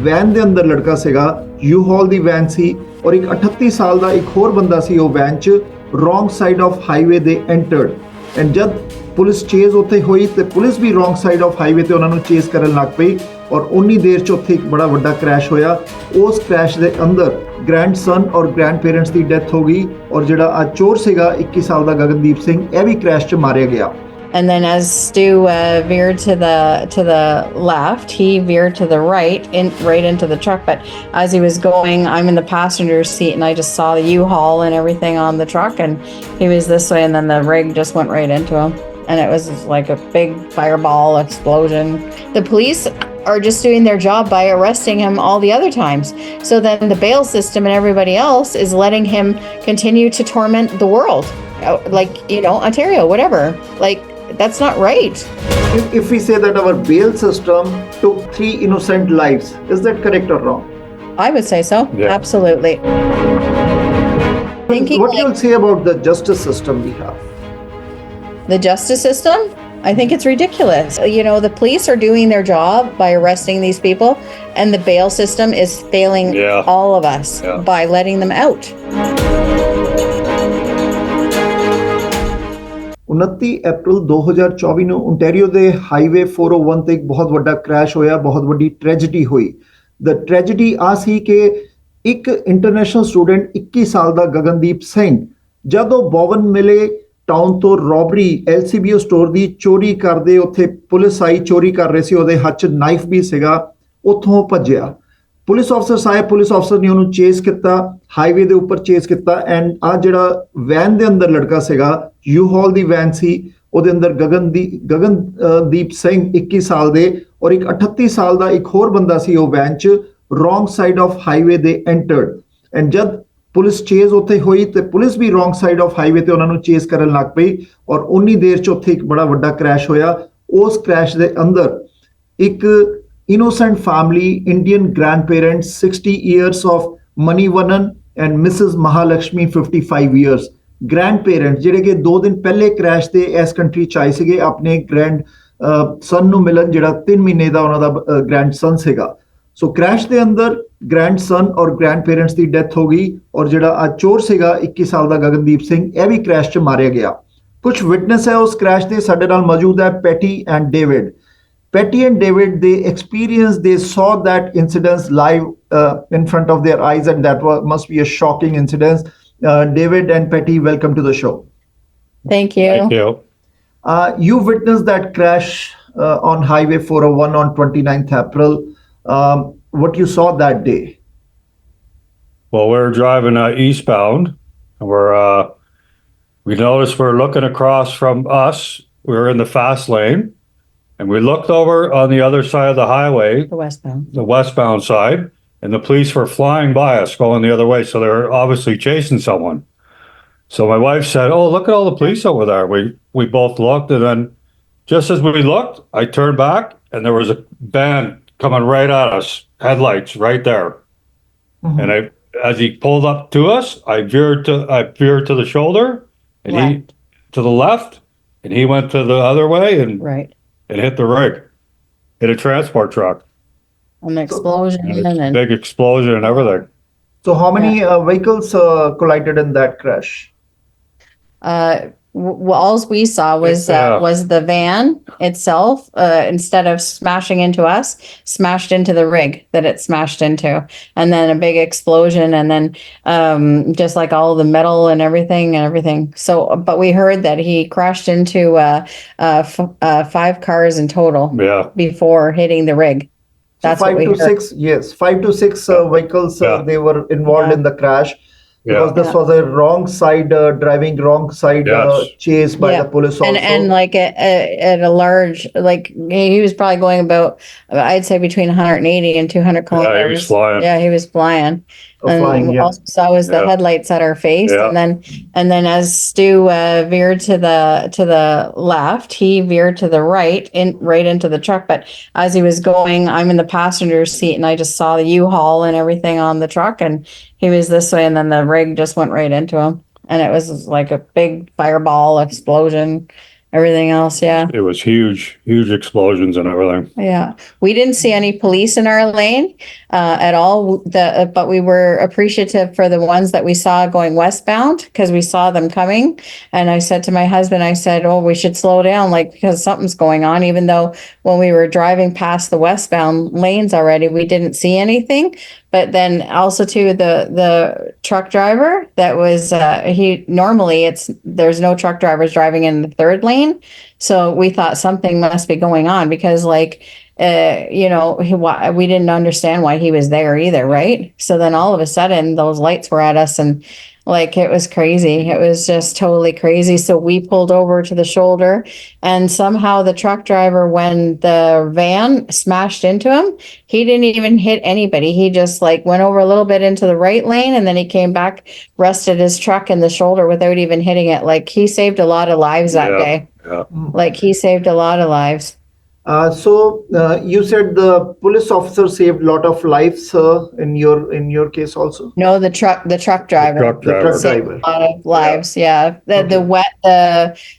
Van ਦੇ ਅੰਦਰ ਲੜਕਾ ਸੀਗਾ, ਯੂ ਹਾਲ ਦੀ ਵੈਨ ਸੀ ਔਰ ਇੱਕ 38 ਸਾਲ ਦਾ ਇੱਕ ਹੋਰ ਬੰਦਾ ਸੀ ਉਹ ਵੈਨ 'ਚ ਰੋਂਗ ਸਾਈਡ ਆਫ ਹਾਈਵੇ ਦੇ ਐਂਟਰਡ ਐਂਡ ਜਦ ਪੁਲਿਸ ਚੇਜ਼ ਉੱਥੇ ਹੋਈ ਤੇ ਪੁਲਿਸ ਵੀ ਰੋਂਗ ਸਾਈਡ ਆਫ ਹਾਈਵੇ ਤੇ ਉਹਨਾਂ ਨੂੰ ਚੇਜ਼ ਕਰਨ ਲੱਗ ਪਈ ਔਰ ਉਨੀ ਦੇਰ 'ਚ ਉੱਥੇ ਇੱਕ ਬੜਾ ਵੱਡਾ ਕ੍ਰੈਸ਼ ਹੋਇਆ। ਉਸ ਕ੍ਰੈਸ਼ ਦੇ ਅੰਦਰ ਗ੍ਰੈਂਡਸਨ ਔਰ ਗ੍ਰੈਂਡ ਪੇਰੈਂਟਸ ਦੀ ਡੈਥ ਹੋ ਗਈ ਔਰ ਜਿਹੜਾ ਅੱਜ ਚੋਰ ਸੀਗਾ 21 ਸਾਲ ਦਾ ਗਗਨਦੀਪ ਸਿੰਘ ਇਹ ਵੀ ਕ੍ਰੈਸ਼ 'ਚ ਮਾਰਿਆ ਗਿਆ। And then as Stu veered to the left, he veered to the right, right into the truck. But as he was going, I'm in the passenger seat, and I just saw the U-Haul and everything on the truck, and he was this way, and then the rig just went right into him, and it was like a big fireball explosion. The police are just doing their job by arresting him all the other times. So then the bail system and everybody else is letting him continue to torment the world, like, Ontario, whatever. Like, that's not right. If we say that our bail system took 3 innocent lives, is that correct or wrong? I would say so. Yeah. Absolutely. What you'll say about the justice system we have? The justice system? I think it's ridiculous. The police are doing their job by arresting these people, and the bail system is failing all of us by letting them out. 29 ਅਪ੍ਰੈਲ 2024 ਨੂੰ Ontario ਦੇ highway 401 ਤੇ ਇੱਕ ਬਹੁਤ ਵੱਡਾ crash ਹੋਇਆ, ਬਹੁਤ ਵੱਡੀ tragedy ਹੋਈ। ਦ ਟ੍ਰੈਜੇਡੀ ਆ ਸੀ ਕਿ ਇੱਕ ਇੰਟਰਨੈਸ਼ਨਲ ਸਟੂਡੈਂਟ 21 ਸਾਲ ਦਾ ਗਗਨਦੀਪ ਸਿੰਘ ਜਦੋਂ ਬੋਵਨ ਮਿਲੇ ਟਾਊਨ ਤੋਂ ਰੋਬਰੀ LCBO ਸਟੋਰ ਦੀ ਚੋਰੀ ਕਰਦੇ, ਉੱਥੇ ਪੁਲਿਸ ਆਈ, ਚੋਰੀ ਕਰ ਰਹੇ ਸੀ, ਉਹਦੇ ਹੱਥ 'ਚ ਨਾਈਫ ਵੀ ਸੀਗਾ, ਉੱਥੋਂ ਭੱਜਿਆ। ਪੁਲਿਸ ਆਫਸਰਸ ਆਏ, ਪੁਲਿਸ ਆਫਸਰ ਨੇ ਉਹਨੂੰ ਚੇਸ ਕੀਤਾ, ਹਾਈਵੇ ਦੇ ਉੱਪਰ ਚੇਸ ਕੀਤਾ ਐਂਡ ਆ ਜਿਹੜਾ ਵੈਨ ਦੇ ਅੰਦਰ ਲੜਕਾ ਸੀਗਾ, ਯੂ ਹਾਲ ਦੀ ਵੈਨ ਸੀ, ਉਹਦੇ ਅੰਦਰ ਗਗਨਦੀਪ ਸਿੰਘ 21 ਸਾਲ ਦੇ ਔਰ ਇੱਕ 38 ਸਾਲ ਦਾ ਇੱਕ ਹੋਰ ਬੰਦਾ ਸੀ ਉਹ ਵੈਨ 'ਚ ਰੋਂਗ ਸਾਈਡ ਆਫ ਹਾਈਵੇ ਦੇ ਐਂਟਰਡ ਐਂਡ ਜਦ ਪੁਲਿਸ ਚੇਜ਼ ਉੱਥੇ ਹੋਈ ਤੇ ਪੁਲਿਸ ਵੀ ਰੋਂਗ ਸਾਈਡ ਆਫ ਹਾਈਵੇ ਤੇ ਉਹਨਾਂ ਨੂੰ ਚੇਜ਼ ਕਰਨ ਲੱਗ ਪਈ ਔਰ ਉਨੀ ਦੇਰ 'ਚ ਉੱਥੇ ਇੱਕ ਬੜਾ ਵੱਡਾ ਕ੍ਰੈਸ਼ ਹੋਇਆ। ਉਸ ਕ੍ਰੈਸ਼ ਦੇ ਅੰਦਰ ਇੱਕ innocent family, Indian grandparents, 60 years of Manivanan and Mrs. Mahalakshmi, 55 years. Grandparents ਜਿਹੜੇ ਕਿ 2 ਦਿਨ ਪਹਿਲੇ ਕ੍ਰੈਸ਼ ਤੇ ਇਸ ਕੰਟਰੀ ਚ ਆਏ ਸੀਗੇ ਆਪਣੇ ਗ੍ਰੈਂਡ ਸਨ ਨੂੰ ਮਿਲਣ, ਜਿਹੜਾ 3 ਮਹੀਨੇ ਦਾ ਉਹਨਾਂ ਦਾ ਗ੍ਰੈਂਡ ਸਨ ਸੀਗਾ। ਸੋ ਕ੍ਰੈਸ਼ ਦੇ ਅੰਦਰ ਗ੍ਰੈਂਡ ਸਨ ਔਰ ਗ੍ਰੈਂਡ ਪੇਰੈਂਟਸ ਦੀ ਡੈਥ ਹੋ ਗਈ ਔਰ ਜਿਹੜਾ ਅੱਜ ਚੋਰ ਸੀਗਾ 21 ਸਾਲ ਦਾ ਗਗਨਦੀਪ ਸਿੰਘ ਇਹ ਵੀ ਕ੍ਰੈਸ਼ ਚ ਮਾਰਿਆ ਗਿਆ। ਕੁਝ ਵਿਟਨੈਸ ਹੈ ਉਸ ਕ੍ਰੈਸ਼ ਦੇ, ਸਾਡੇ ਨਾਲ ਮੌਜੂਦ ਹੈ patty and David. Patty and David, they saw that incident live in front of their eyes, and that must be a shocking incident. David and Patty, welcome to the show. Thank you. Thank you. You witnessed that crash on Highway 401 on 29th April. What you saw that day? Well, we're driving eastbound, and we noticed we're looking across from us. We were in the fast lane. And we looked over on the other side of the highway, the westbound side, and the police were flying by us going the other way. So they were obviously chasing someone. So my wife said, "Oh, look at all the police over there." We both looked, and then just as we looked, I turned back and there was a van coming right at us, headlights right there. Mm-hmm. And as he pulled up to us, I veered to the shoulder and he to the left, and he went to the other way and it hit the rig, hit a transport truck. An explosion. And big explosion and everything. So how many vehicles collided in that crash? All we saw was the van itself, instead of smashing into us, smashed into the rig that it smashed into, and then a big explosion, and then just like all the metal and everything. So, but we heard that he crashed into 5 cars in total before hitting the rig. That's so 5 to 6, yes, 5 to 6 vehicles they were involved in the crash. Because this was a wrong side, driving wrong side chase by the police also. And like at a large, like he was probably going about, I'd say between 180 and 200 kilometers. Yeah, he was flying. Yeah, he was flying. And we also saw was the headlights at our face, and then as Stu veered to the left, he veered to the right, right into the truck. But as he was going, I'm in the passenger seat, and I just saw the U-Haul and everything on the truck, and he was this way, and then the rig just went right into him, and it was like a big fireball explosion. everything else. Yeah. It was huge explosions and everything. Yeah, we didn't see any police in our lane at all. But we were appreciative for the ones that we saw going westbound because we saw them coming. And I said to my husband, I said, "Oh, we should slow down, like because something's going on." Even though when we were driving past the westbound lanes already, we didn't see anything. But then also too, the truck driver that was he normally there's no truck drivers driving in the third lane. So we thought something must be going on because we didn't understand why he was there either, right? So then all of a sudden those lights were at us and like it was crazy. It was just totally crazy. So we pulled over to the shoulder and somehow the truck driver, when the van smashed into him, he didn't even hit anybody. He just like went over a little bit into the right lane and then he came back, rested his truck in the shoulder without even hitting it. Like he saved a lot of lives that day. Yeah. Like he saved a lot of lives. So you said the police officer saved a lot of lives in your case also. No, the truck driver. The truck driver. Saved a lot of lives. Yeah. The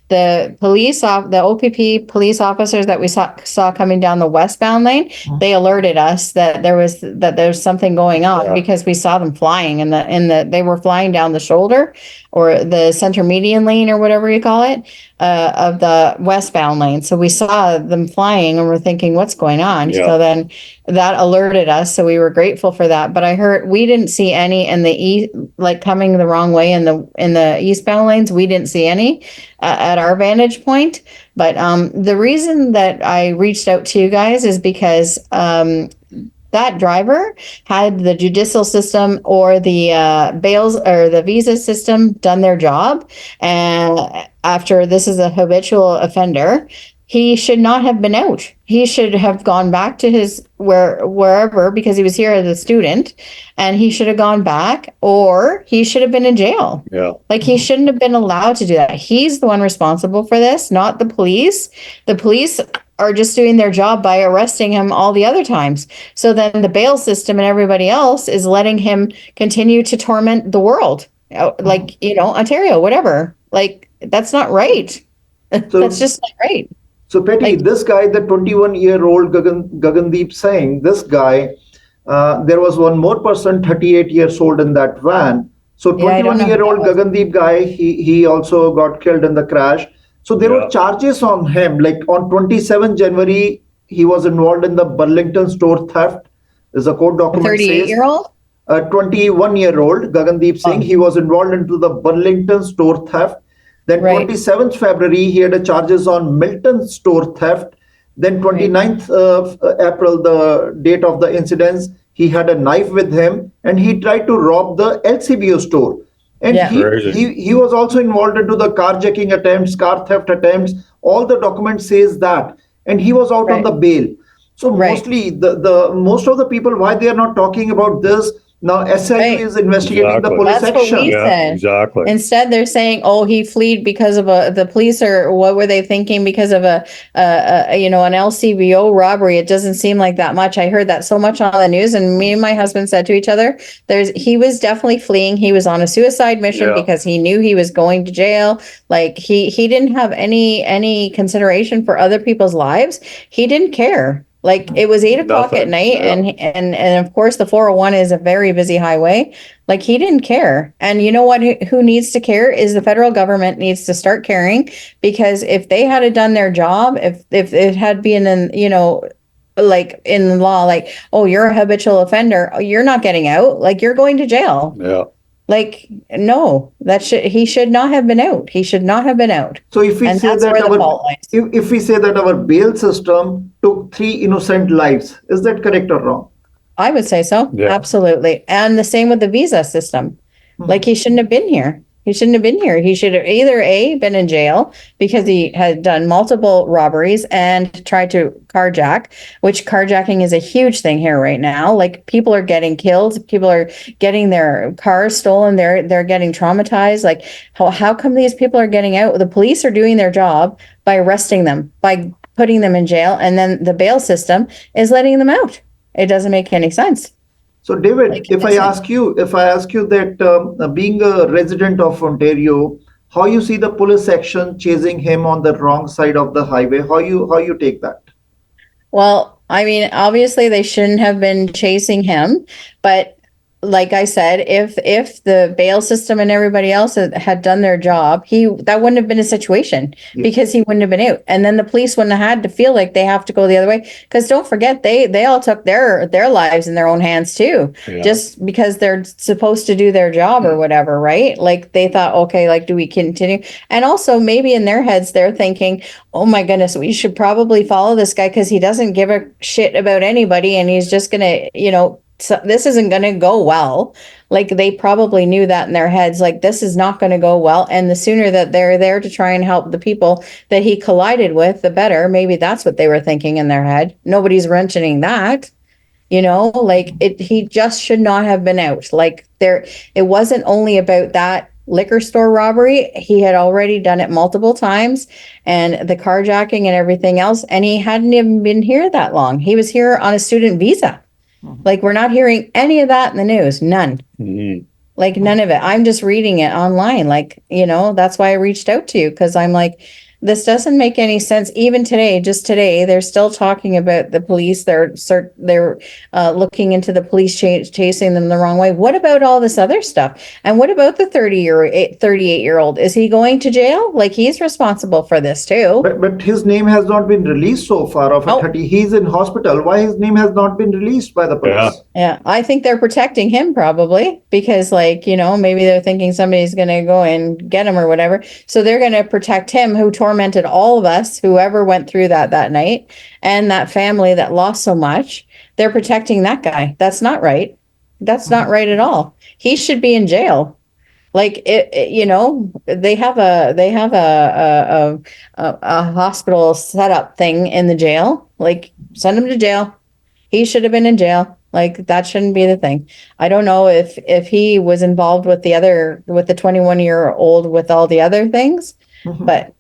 the OPP police officers that we saw coming down the westbound lane, they alerted us that there's something going on because we saw them flying they were flying down the shoulder or the center median lane or whatever you call it of the westbound lane. So we saw them flying and we're thinking, what's going on? Yeah. So then that alerted us. So we were grateful for that. But I heard we didn't see any in the like coming the wrong way in the eastbound lanes. We didn't see any at our vantage point. But the reason that I reached out to you guys is because that driver had the judicial system or the bails or the visa system done their job. And after this is a habitual offender, he should not have been out. He should have gone back to his wherever because he was here as a student and he should have gone back or he should have been in jail. Yeah. Like he shouldn't have been allowed to do that. He's the one responsible for this, not the police. The police are just doing their job by arresting him all the other times. So then the bail system and everybody else is letting him continue to torment the world. Like, Ontario, whatever. Like, that's not right. So, that's just not right. So, Patty, this guy, the 21-year-old Gagandeep Singh, this guy, there was one more person, 38 years old in that van. So, 21-year-old Gagandeep guy, he also got killed in the crash. So, there were charges on him. Like on 27 January, he was involved in the Burlington store theft. There's a court document 38-year-old? 21-year-old Gagandeep Singh, he was involved into the Burlington store theft. Then 27th February, he had a charges on Milton store theft. Then 29th of April, the date of the incidents, he had a knife with him and he tried to rob the LCBO store. And he was also involved into the carjacking attempts, car theft attempts. All the document says that. And he was out on the bail. So mostly the most of the people, why they are not talking about this? Now, SIU is investigating the police action. That's what we said. Exactly. Instead, they're saying, "Oh, he fled because of the police," or what were they thinking? Because of an LCBO robbery. It doesn't seem like that much. I heard that so much on the news, and me and my husband said to each other, he was definitely fleeing. He was on a suicide mission because he knew he was going to jail. Like he didn't have any consideration for other people's lives. He didn't care. Like it was 8 o'clock at night and of course the 401 is a very busy highway. Like he didn't care. And you know what, who needs to care is the federal government needs to start caring, because if they had done their job, if it had been like in the law, like, oh, you're a habitual offender, you're not getting out, like you're going to jail. Yeah. Like, no, he should not have been out. He should not have been out. So if we say that if we say that our bail system took 3 innocent lives, is that correct or wrong? I would say so. Yeah. Absolutely. And the same with the visa system. Like he shouldn't have been here. He shouldn't have been here. He should have either been in jail because he had done multiple robberies and tried to carjack, which carjacking is a huge thing here right now. Like people are getting killed. People are getting their cars stolen. They're getting traumatized. Like how come these people are getting out? The police are doing their job by arresting them, by putting them in jail. And then the bail system is letting them out. It doesn't make any sense. So, David, if I ask you that being a resident of Ontario, How you see the police action chasing him on the wrong side of the highway? How you take that? Well, I mean, obviously they shouldn't have been chasing him, but like I said, if the bail system and everybody else had done their job, that wouldn't have been a situation Yeah. because he wouldn't have been out. And then the police wouldn't have had to feel like they have to go the other way. Because don't forget, they all took their lives in their own hands too, Yeah. just because they're supposed to do their job or whatever, right? Like they thought, okay, like do we continue? And also maybe in their heads they're thinking, oh my goodness, we should probably follow this guy because he doesn't give a shit about anybody and he's just gonna, so this isn't going to go well. Like they probably knew that in their heads, like this is not going to go well. And the sooner that they're there to try and help the people that he collided with, the better. Maybe that's what they were thinking in their head. Nobody's mentioning that, like he just should not have been out. Like it wasn't only about that liquor store robbery. He had already done it multiple times and the carjacking and everything else. And he hadn't even been here that long. He was here on a student visa. Like we're not hearing any of that in the news. None. Mhm. Like none of it. I'm just reading it online. Like, that's why I reached out to you because I'm like, this doesn't make any sense. Even today, just today, they're still talking about the police. They're looking into the police chasing them the wrong way. What about all this other stuff? And what about the 38-year-old? Is he going to jail? Like he's responsible for this too. But his name has not been released so far. Of Oh. 30, he's in hospital. Why his name has not been released by the police? Yeah, I think they're protecting him probably because maybe they're thinking somebody's going to go and get him or whatever. So they're going to protect him who tormented all of us, whoever went through that night and that family that lost so much. They're protecting that guy. That's not right. That's not right at all. He should be in jail. Like they have a hospital setup thing in the jail. Like send him to jail. He should have been in jail. Like that shouldn't be the thing. I don't know if he was involved with the 21-year-old with all the other things, but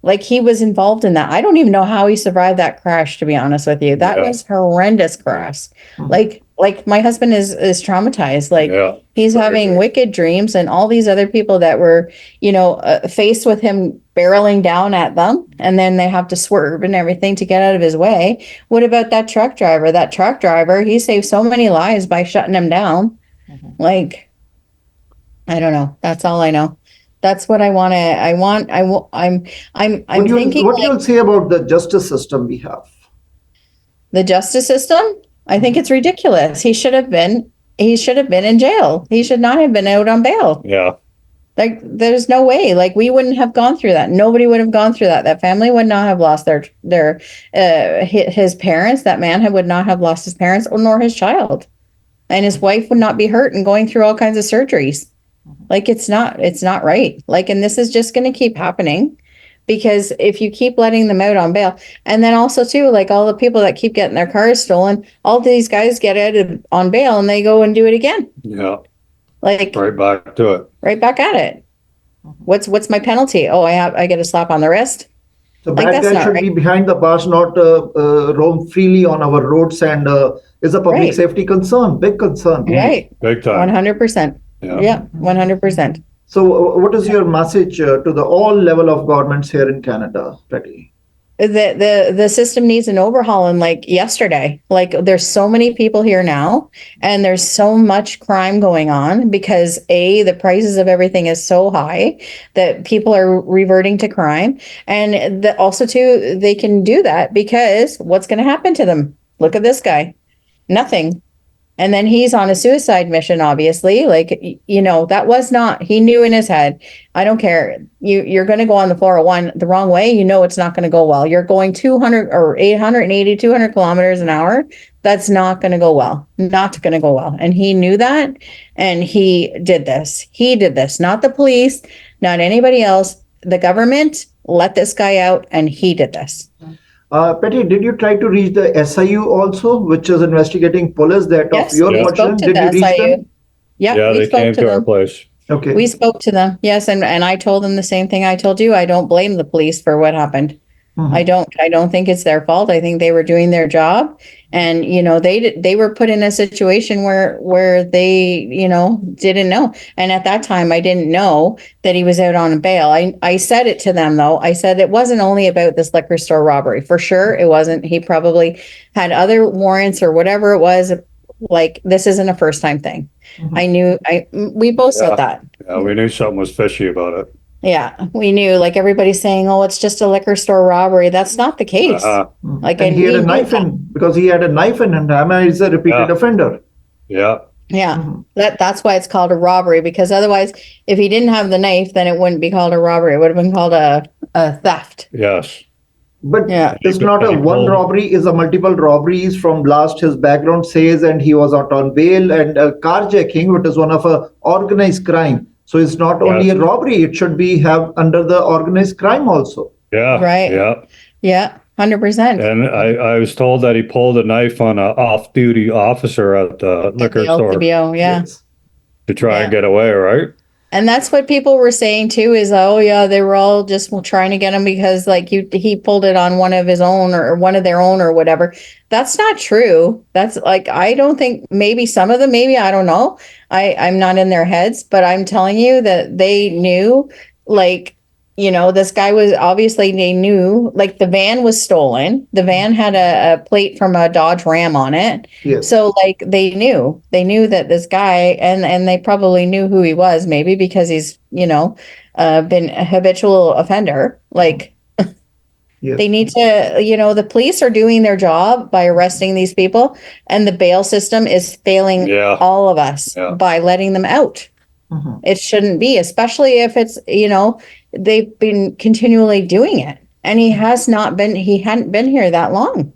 like he was involved in that. I don't even know how he survived that crash, to be honest with you. That was horrendous crash. Like my husband is traumatized. Like he's having wicked dreams and all these other people that were, faced with him barreling down at them and then they have to swerve and everything to get out of his way. What about that truck driver? That truck driver, he saved so many lives by shutting him down. Like, I don't know. That's all I know. That's what I'm thinking. What you'll say about the justice system we have? The justice system? I think it's ridiculous. He should have been in jail. He should not have been out on bail. Yeah. Like there's no way. Like we wouldn't have gone through that. Nobody would have gone through that. That family would not have lost his parents. That man would not have lost his parents nor his child. And his wife would not be hurt and going through all kinds of surgeries. Like it's not right. Like, and this is just going to keep happening because if you keep letting them out on bail, and then also too, like all the people that keep getting their cars stolen, all these guys get out on bail and they go and do it again. Yeah. Like Right back to it. Right back at it. What's my penalty? Oh, I get a slap on the wrist. The Like, bad that's guy not should right. be behind the bars, not roam freely on our roads, and is a public Right. safety concern, big concern. Right. Big time. 100%. Yeah, 100%. So, what is your message to the all level of governments here in Canada, Betty? The system needs an overhaul and like yesterday. Like there's so many people here now and there's so much crime going on because the prices of everything is so high that people are reverting to crime. And also too, they can do that because what's going to happen to them? Look at this guy. Nothing. And then he's on a suicide mission, obviously. Like, that was not, he knew in his head, I don't care. You're going to go on the 401 the wrong way. It's not going to go well. You're going 200 or 880, 200 kilometers an hour. That's not going to go well. Not going to go well. And he knew that. And he did this. He did this, not the police, not anybody else. The government let this guy out and he did this. Patty, did you try to reach the SIU also, which is investigating police that Yes, of your we version? spoke to Did the you reach SIU. them? Yeah, we they spoke came to to our them. place. Okay. We spoke to them. Yes, and I told them the same thing I told you. I don't blame the police for what happened. Mhm. I don't think it's their fault. I think they were doing their job And, they were put in a situation where they, didn't know. And at that time, I didn't know that he was out on bail. I said it to them, though. I said it wasn't only about this liquor store robbery. For sure, it wasn't. He probably had other warrants or whatever it was. Like, this isn't a first time thing. We both said that. Yeah, we knew something was fishy about it. Yeah, we knew, like, everybody's saying, oh, it's just a liquor store robbery. That's not the case. Like, and he had a knife because he had a knife in him. He's a repeated offender. Yeah. Yeah, that's why it's called a robbery, because otherwise, if he didn't have the knife, then it wouldn't be called a robbery. It would have been called a theft. Yes. But it's not a one robbery, it's a multiple robberies from last his background says, and he was out on bail, and carjacking, which is one of a organized crime. So it's not only a robbery, it should be have under the organized crime also. Yeah. Right. Yeah. Yeah. 100%. And I was told that he pulled a knife on an off-duty officer at the liquor store LCBO, to try and get away, right? And that's what people were saying too, is, oh yeah, they were all just trying to get him because like he pulled it on one of his own or one of their own or whatever. That's not true. That's like, I don't think, maybe some of them, maybe, I don't know. I'm not in their heads, but I'm telling you that they knew, like, this guy was obviously, they knew, like, the van was stolen. The van had a plate from a Dodge Ram on it. Yes. So like they knew that this guy, and they probably knew who he was, maybe because he's, been a habitual offender. Like, they need to, the police are doing their job by arresting these people, and the bail system is failing all of us by letting them out. It shouldn't be, especially if it's, they've been continually doing it, and he hadn't been here that long.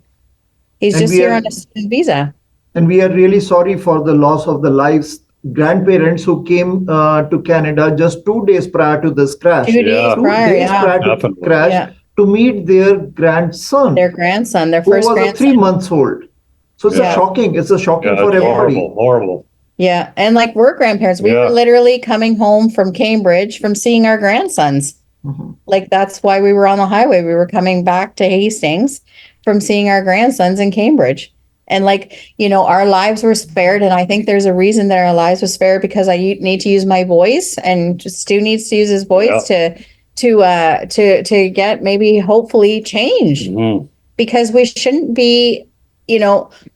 He's just here on a student visa. And we are really sorry for the loss of the lives. Grandparents who came to Canada just 2 days prior to this crash. 2 days prior to the crash to meet their grandson. Their grandson, their who first was grandson. 3 months old. So it's shocking. It's a shocking for everybody. Horrible. Yeah. And like, we're grandparents. We were literally coming home from Cambridge from seeing our grandsons. Like, that's why we were on the highway. We were coming back to Hastings from seeing our grandsons in Cambridge. And like, our lives were spared. And I think there's a reason that our lives were spared, because I need to use my voice, and Stu needs to use his voice to get maybe hopefully change, because we shouldn't be,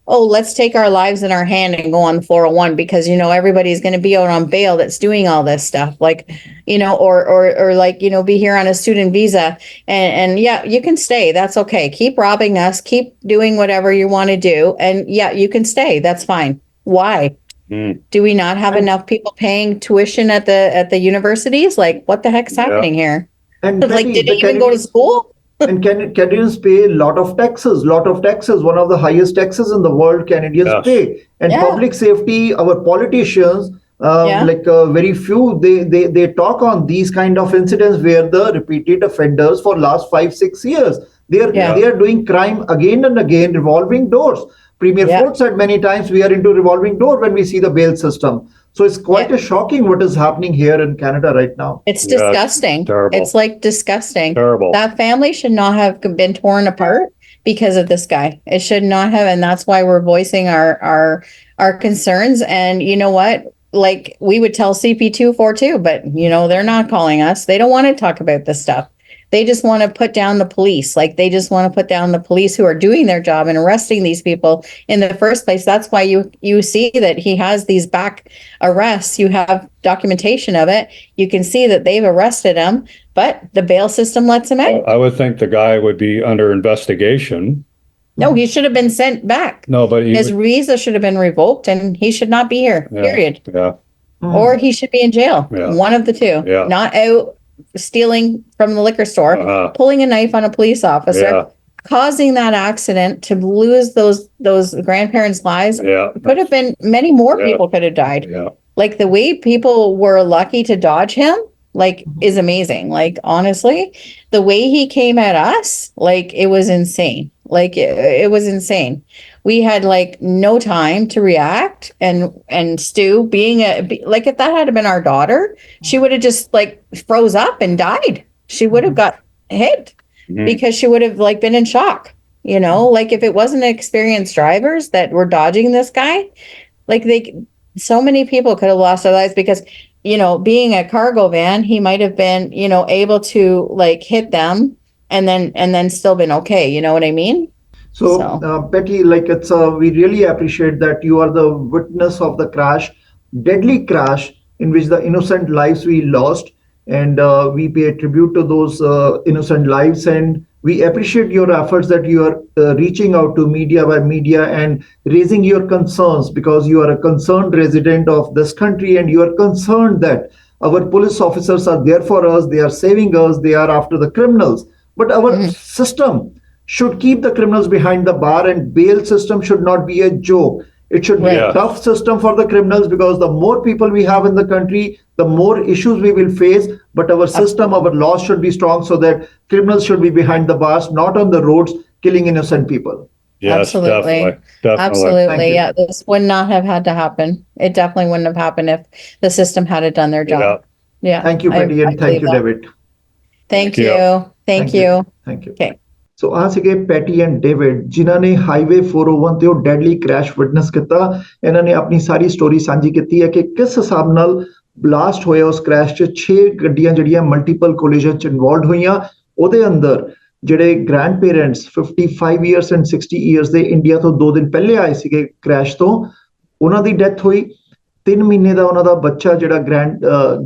let's take our lives in our hand and go on the 401 because, everybody's going to be out on bail that's doing all this stuff, like, or like, be here on a student visa, and you can stay. That's okay. Keep robbing us. Keep doing whatever you want to do. And you can stay. That's fine. Why? Do we not have enough people paying tuition at the universities? Like, what the heck's happening here? And like, did they even go to school? And Canadians pay a lot of taxes, one of the highest taxes in the world Canadians pay. And public safety, our politicians, very few, they talk on these kind of incidents where the repeated offenders for last 5-6 years, they are doing crime again and again, revolving doors. Premier Ford said many times, we are into revolving door when we see the bail system. So it's quite a shocking what is happening here in Canada right now. It's disgusting. It's like disgusting. Terrible. That family should not have been torn apart because of this guy. It should not have. And that's why we're voicing our concerns. And you know what? Like, we would tell CP242, but they're not calling us. They don't want to talk about this stuff. They just want to put down the police. Like, they just want to put down the police who are doing their job and arresting these people in the first place. That's why you see that he has these back arrests. You have documentation of it. You can see that they've arrested him, but the bail system lets him out. I would think the guy would be under investigation. No, he should have been sent back. No, but his visa should have been revoked, and he should not be here, period. Yeah. Or he should be in jail. Yeah. One of the two. Yeah. Not out stealing from the liquor store, pulling a knife on a police officer, causing that accident to lose those grandparents' lives. Could have been many more people could have died. Like, the way people were lucky to dodge him, like, is amazing. Like, honestly, the way he came at us, like, it was insane. Like, it was insane. We had like no time to react, and Stu, like, if that had been our daughter, she would have just like froze up and died. She would have got hit because she would have like been in shock. you know, like if it wasn't experienced drivers that were dodging this guy, like so many people could have lost their lives because, you know, being a cargo van, he might have been, you know, able to like hit them and then still been okay. You know what I mean? So, So Betty, like we really appreciate that you are the witness of the crash, deadly crash in which the innocent lives we lost, and we pay tribute to those innocent lives, and we appreciate your efforts that you are reaching out to media by media and raising your concerns, because you are a concerned resident of this country and you are concerned that our police officers are there for us, they are saving us, they are after the criminals, but our system should keep the criminals behind the bar, and bail system should not be a joke. It should be Right. a tough system for the criminals, because the more people we have in the country, the more issues we will face. But our system, our laws should be strong so that criminals should be behind the bars, not on the roads killing innocent people. Yes, absolutely. definitely. Absolutely. Thank you. Yeah. This would not have had to happen. It definitely wouldn't have happened if the system had done their job. Yeah. Yeah. Thank you, Betty, and thank believe you, that. David. Thank Thank you. you. Thank you. Thank you. Okay. ਸੋ ਆ ਸੀਗੇ patty and David, ਜਿਨ੍ਹਾਂ ਨੇ highway 401 ਤੇ ਉਹ deadly crash witness ਕੀਤਾ। ਇਹਨਾਂ ਨੇ ਆਪਣੀ ਸਾਰੀ ਸਟੋਰੀ ਸਾਂਝੀ ਕੀਤੀ ਹੈ ਕਿ ਕਿਸ ਹਿਸਾਬ ਨਾਲ ਬਲਾਸਟ ਹੋਇਆ ਉਸ ਕ੍ਰੈਸ਼ 'ਚ 6 ਗੱਡੀਆਂ ਜਿਹੜੀਆਂ ਮਲਟੀਪਲ ਕੋਲੀਜਨ 'ਚ ਇਨਵੋਲਵਡ ਹੋਈਆਂ। ਉਹਦੇ ਅੰਦਰ ਜਿਹੜੇ grandparents 55 years and 60 years ਦੇ ਇੰਡੀਆ ਤੋਂ 2 ਦਿਨ ਪਹਿਲੇ ਆਏ ਸੀਗੇ ਕ੍ਰੈਸ਼ ਤੋਂ, ਉਹਨਾਂ ਦੀ ਡੈਥ ਹੋਈ। 3 ਮਹੀਨੇ ਦਾ ਉਹਨਾਂ ਦਾ ਬੱਚਾ ਜਿਹੜਾ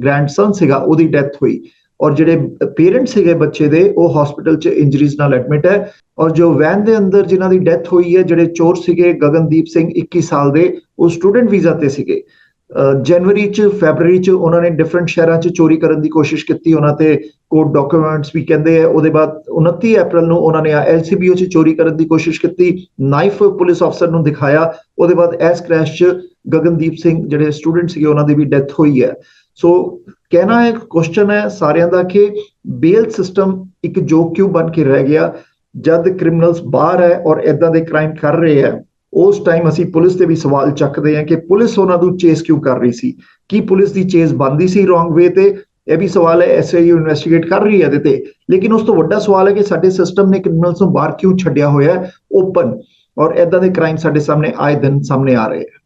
ਗ੍ਰੈਂਡਸਨ ਸੀਗਾ, ਉਹਦੀ ਡੈਥ ਹੋਈ। ਔਰ ਜਿਹੜੇ ਪੇਰੈਂਟਸ ਸੀਗੇ ਬੱਚੇ ਦੇ, ਉਹ ਹਸਪੀਟਲ 'ਚ ਇੰਜਰੀਜ਼ ਨਾਲ ਐਡਮਿਟ ਹੈ। ਔਰ ਜੋ ਵੈਨ ਦੇ ਅੰਦਰ ਜਿਨ੍ਹਾਂ ਦੀ ਡੈਥ ਹੋਈ ਹੈ, ਜਿਹੜੇ ਚੋਰ ਸੀਗੇ, ਗਗਨਦੀਪ ਸਿੰਘ 21 ਸਾਲ ਦੇ, ਉਹ ਸਟੂਡੈਂਟ ਵੀਜ਼ਾ ਤੇ ਸੀਗੇ। ਜਨਵਰੀ 'ਚ ਫੈਬਰਰੀ 'ਚ ਉਹਨਾਂ ਨੇ ਡਿਫਰੈਂਟ ਸ਼ਹਿਰਾਂ 'ਚ ਚੋਰੀ ਕਰਨ ਦੀ ਕੋਸ਼ਿਸ਼ ਕੀਤੀ, ਉਹਨਾਂ ਤੇ ਕੋਰਟ ਡਾਕੂਮੈਂਟਸ ਵੀ ਕਹਿੰਦੇ ਆ। ਉਹਦੇ ਬਾਅਦ 29 ਅਪ੍ਰੈਲ ਨੂੰ ਉਹਨਾਂ ਨੇ LCBO 'ਚ ਚੋਰੀ ਕਰਨ ਦੀ ਕੋਸ਼ਿਸ਼ ਕੀਤੀ, ਨਾਈਫ ਪੁਲਿਸ ਅਫਸਰ ਨੂੰ ਦਿਖਾਇਆ। ਉਹਦੇ ਬਾਅਦ ਇਸ ਕ੍ਰੈਸ਼ 'ਚ ਗਗਨਦੀਪ ਸਿੰਘ ਜਿਹੜੇ ਸਟੂਡੈਂਟ ਸੀਗੇ, ਉਹਨਾਂ ਦੀ ਵੀ ਡੈਥ ਹੋਈ ਹੈ। ਸੋ ਕਹਿਣਾ ਹੈ, ਕੁਐਸਚਨ ਹੈ ਸਾਰਿਆਂ ਦਾ ਕਿ ਬੇਲ ਸਿਸਟਮ ਇੱਕ ਜੋਕ ਕਿਉਂ ਬਣ ਕੇ ਰਹਿ ਗਿਆ? ਜਦ ਕ੍ਰਿਮੀਨਲਸ ਬਾਹਰ ਹੈ ਔਰ ਇਦਾਂ ਦੇ ਕ੍ਰਾਈਮ ਕਰ ਰਹੇ ਹੈ, ਉਸ ਟਾਈਮ ਅਸੀਂ ਪੁਲਿਸ ਤੇ ਵੀ ਸਵਾਲ ਚੱਕਦੇ ਹਾਂ ਕਿ ਪੁਲਿਸ ਉਹਨਾਂ ਨੂੰ ਚੇਸ ਕਿਉਂ ਕਰ ਰਹੀ ਸੀ? ਕੀ ਪੁਲਿਸ ਦੀ ਚੇਸ ਬਣਦੀ ਸੀ ਰੋਂਗ ਵੇ ਤੇ? ਇਹ ਵੀ ਸਵਾਲ ਹੈ। SIU ਇਨਵੈਸਟੀਗੇਟ ਕਰ ਰਹੀ ਹੈ ਇਹਦੇ ਤੇ, ਲੇਕਿਨ ਉਸ ਤੋਂ ਵੱਡਾ ਸਵਾਲ ਹੈ ਕਿ ਸਾਡੇ ਸਿਸਟਮ ਨੇ ਕ੍ਰਿਮੀਨਲਸ ਨੂੰ ਬਾਹਰ ਕਿਉਂ ਛੱਡਿਆ ਹੋਇਆ ਓਪਨ, ਔਰ ਇਦਾਂ ਦੇ ਕ੍ਰਾਈਮ ਸਾਡੇ ਸਾਹਮਣੇ ਆਏ ਦਿਨ ਸਾਹਮਣੇ ਆ ਰਹੇ ਹੈ।